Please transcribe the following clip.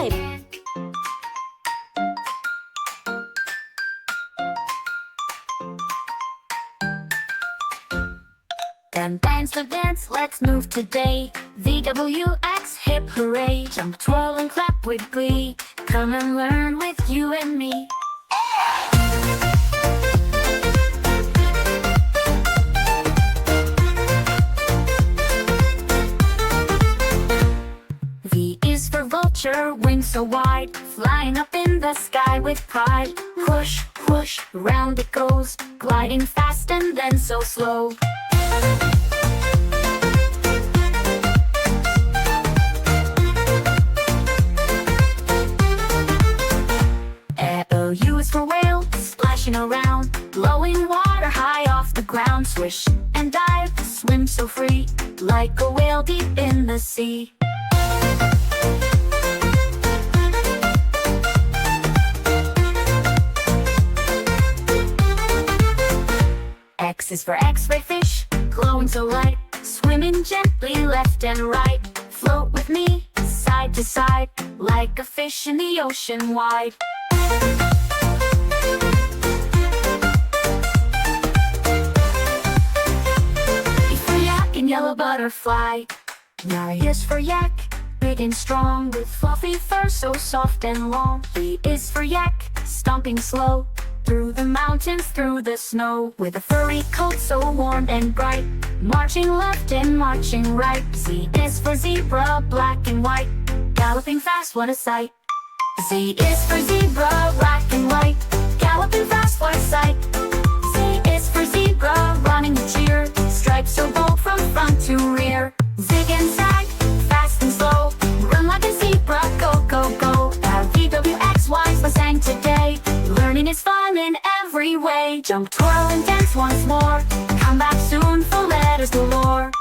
subscribe. Dance the dance, let's move today. VWX, hip hooray. Jump, twirl, and clap with glee. Come and learn with you and me. V is for vulture, wings so wide, flying up in the sky with pride. Whoosh, whoosh, round it goes, gliding fast and then so slow. U is for whale, splashing around, blowing water high off the ground. Swish and dive, swim so free, like a whale deep in the sea. X is for X-ray fish, glowing so light, swimming gently left and right. Float with me, side to side, like a fish in the ocean wide. Yellow butterfly. Y is for yak, big and strong, with fluffy fur so soft and long. Y is for yak, stomping slow, through the mountains, through the snow, with a furry coat so warm and bright, marching left and marching right. Z is for zebra, black and white, galloping fast, what a sight. Z is for zebra, black and white, galloping fast, what a sight. Z is for zebra, running with cheer, stripes so bold from front to rear. Zig and zag, fast and slow, run like a zebra, go, go, go. At VWXY's we sang today, learning is fun in every way. Jump, twirl, and dance once more, come back soon for letters galore.